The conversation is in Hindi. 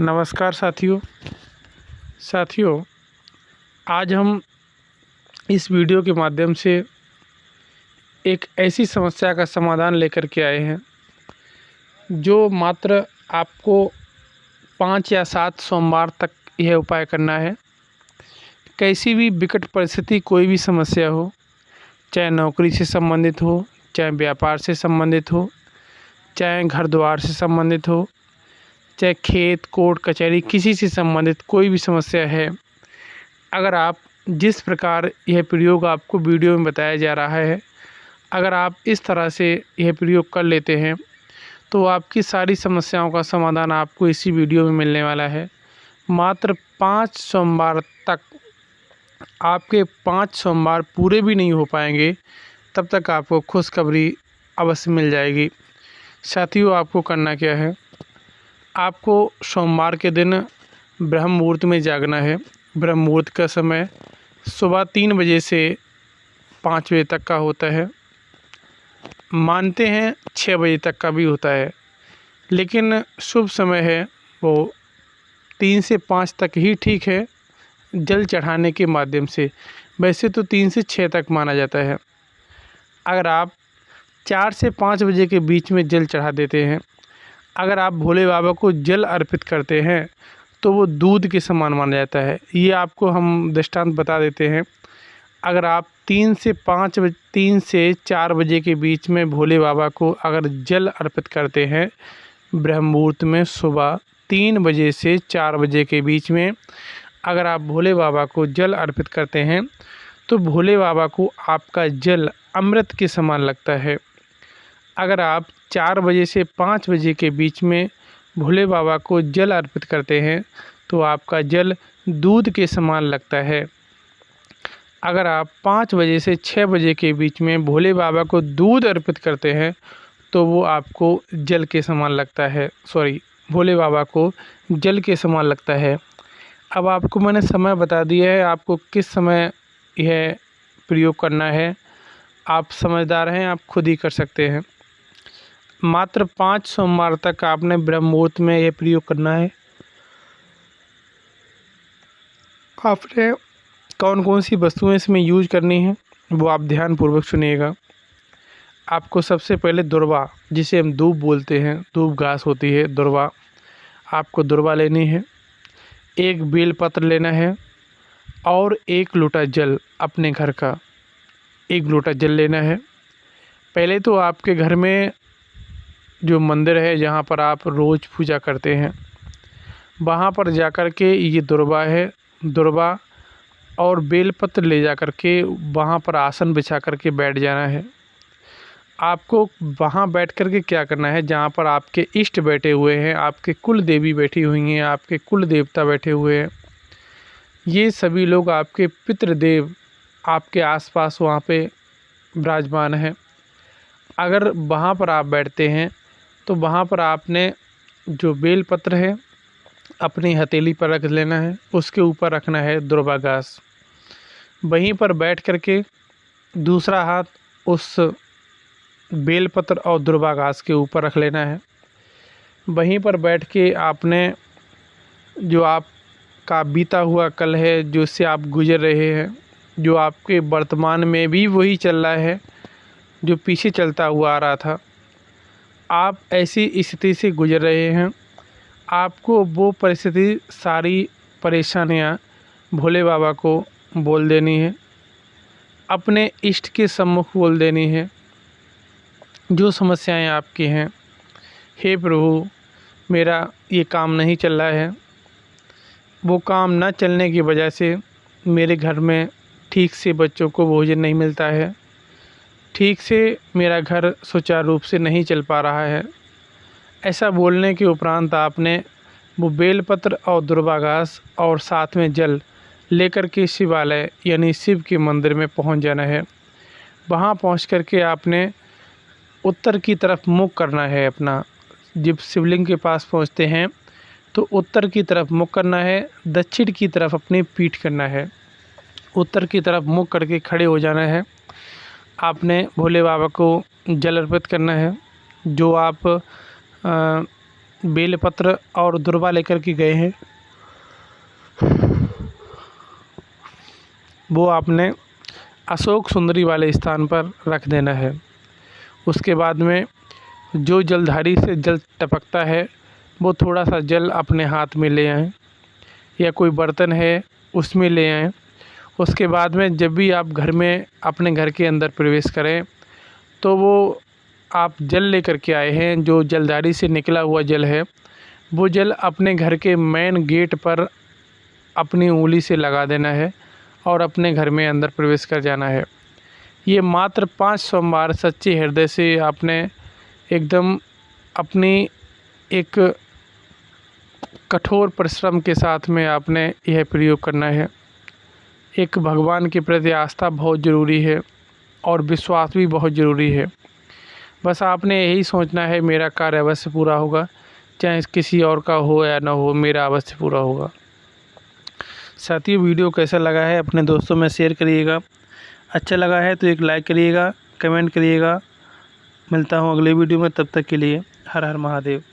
नमस्कार साथियों, आज हम इस वीडियो के माध्यम से एक ऐसी समस्या का समाधान लेकर के आए हैं जो मात्र आपको 5 या 7 सोमवार तक यह उपाय करना है। कैसी भी विकट परिस्थिति, कोई भी समस्या हो, चाहे नौकरी से संबंधित हो, चाहे व्यापार से संबंधित हो, चाहे घर द्वार से संबंधित हो, चाहे खेत कोर्ट कचहरी किसी से संबंधित कोई भी समस्या है, अगर आप जिस प्रकार यह प्रयोग आपको वीडियो में बताया जा रहा है, अगर आप इस तरह से यह प्रयोग कर लेते हैं तो आपकी सारी समस्याओं का समाधान आपको इसी वीडियो में मिलने वाला है। मात्र 5 सोमवार तक, आपके 5 सोमवार पूरे भी नहीं हो पाएंगे तब तक आपको खुशखबरी अवश्य मिल जाएगी। साथियों, आपको करना क्या है, आपको सोमवार के दिन ब्रह्म मुहूर्त में जागना है। ब्रह्म मुहूर्त का समय सुबह 3 बजे से 5 बजे तक का होता है। मानते हैं 6 बजे तक का भी होता है, लेकिन शुभ समय है वो 3 से 5 तक ही ठीक है जल चढ़ाने के माध्यम से। वैसे तो 3 से 6 तक माना जाता है। अगर आप 4 से 5 बजे के बीच में जल चढ़ा देते हैं, अगर आप भोले बाबा को जल अर्पित करते हैं तो वो दूध के समान माना जाता है। ये आपको हम दृष्टांत बता देते हैं। अगर आप 3 से 4 बजे के बीच में भोले बाबा को अगर जल अर्पित करते हैं, ब्रह्म मुहूर्त में सुबह 3 बजे से 4 बजे के बीच में अगर आप भोले बाबा को जल अर्पित करते हैं तो भोले बाबा को आपका जल अमृत के समान लगता है। अगर आप 4 बजे से 5 बजे के बीच में भोले बाबा को जल अर्पित करते हैं तो आपका जल दूध के समान लगता है। अगर आप 5 बजे से 6 बजे के बीच में भोले बाबा को दूध अर्पित करते हैं तो वो आपको जल के समान लगता है, भोले बाबा को जल के समान लगता है। अब आपको मैंने समय बता दिया है, आपको किस समय यह प्रयोग करना है। आप समझदार हैं, आप खुद ही कर सकते हैं। मात्र 5 सोमवार तक आपने ब्रह्म मुहूर्त में यह प्रयोग करना है। आपने कौन कौन सी वस्तुएं इसमें यूज करनी है वो आप ध्यानपूर्वक सुनिएगा। आपको सबसे पहले दुर्वा, जिसे हम धूप बोलते हैं, धूप घास होती है दुर्वा, आपको दुर्वा लेनी है। एक बेलपत्र लेना है और 1 लोटा जल, अपने घर का 1 लोटा जल लेना है। पहले तो आपके घर में जो मंदिर है जहाँ पर आप रोज़ पूजा करते हैं, वहाँ पर जाकर के ये दुर्वा और बेलपत्र ले जा कर के वहाँ पर आसन बिछा कर के बैठ जाना है। आपको वहाँ बैठ कर के क्या करना है, जहाँ पर आपके इष्ट बैठे हुए हैं, आपके कुल देवी बैठी हुई हैं, आपके कुल देवता बैठे हुए हैं, ये सभी लोग आपके पितृदेव आपके आसपास वहाँ पे विराजमान हैं। अगर वहाँ पर आप बैठते हैं तो वहाँ पर आपने जो बेलपत्र है अपनी हथेली पर रख लेना है, उसके ऊपर रखना है दुर्वा घास। वहीं पर बैठ कर के दूसरा हाथ उस बेलपत्र और दुर्वा घास के ऊपर रख लेना है। वहीं पर बैठ के आपने जो आपका बीता हुआ कल है, जो से आप गुजर रहे हैं, जो आपके वर्तमान में भी वही चल रहा है जो पीछे चलता हुआ आ रहा था, आप ऐसी स्थिति से गुजर रहे हैं, आपको वो परिस्थिति, सारी परेशानियां भोले बाबा को बोल देनी है, अपने इष्ट के सम्मुख बोल देनी है। जो समस्याएं आपकी हैं, हे प्रभु मेरा ये काम नहीं चल रहा है, वो काम न चलने की वजह से मेरे घर में ठीक से बच्चों को भोजन नहीं मिलता है, ठीक से मेरा घर सुचारू रूप से नहीं चल पा रहा है। ऐसा बोलने के उपरांत आपने वो बेलपत्र और दुर्वा घास और साथ में जल लेकर के शिवालय यानी शिव के मंदिर में पहुंच जाना है। वहां पहुंच कर के आपने उत्तर की तरफ मुख करना है अपना। जब शिवलिंग के पास पहुंचते हैं तो उत्तर की तरफ मुख करना है, दक्षिण की तरफ अपनी पीठ करना है, उत्तर की तरफ मुख करके खड़े हो जाना है। आपने भोले बाबा को जल अर्पित करना है। जो आप बेलपत्र और दुर्वा लेकर के गए हैं, वो आपने अशोक सुंदरी वाले स्थान पर रख देना है। उसके बाद में जो जलधारी से जल टपकता है वो थोड़ा सा जल अपने हाथ में ले आएँ या कोई बर्तन है उसमें ले आएँ। उसके बाद में जब भी आप घर में अपने घर के अंदर प्रवेश करें तो वो आप जल लेकर के आए हैं, जो जलधारी से निकला हुआ जल है, वो जल अपने घर के मेन गेट पर अपनी उंगली से लगा देना है और अपने घर में अंदर प्रवेश कर जाना है। ये मात्र 5 सोमवार सच्चे हृदय से आपने एकदम अपनी एक कठोर परिश्रम के साथ में आपने यह प्रयोग करना है। एक भगवान के प्रति आस्था बहुत ज़रूरी है और विश्वास भी बहुत ज़रूरी है। बस आपने यही सोचना है मेरा कार्य अवश्य पूरा होगा, चाहे किसी और का हो या ना हो, मेरा अवश्य पूरा होगा। साथियों, वीडियो कैसा लगा है अपने दोस्तों में शेयर करिएगा। अच्छा लगा है तो एक लाइक करिएगा, कमेंट करिएगा। मिलता हूँ अगले वीडियो में, तब तक के लिए हर हर महादेव।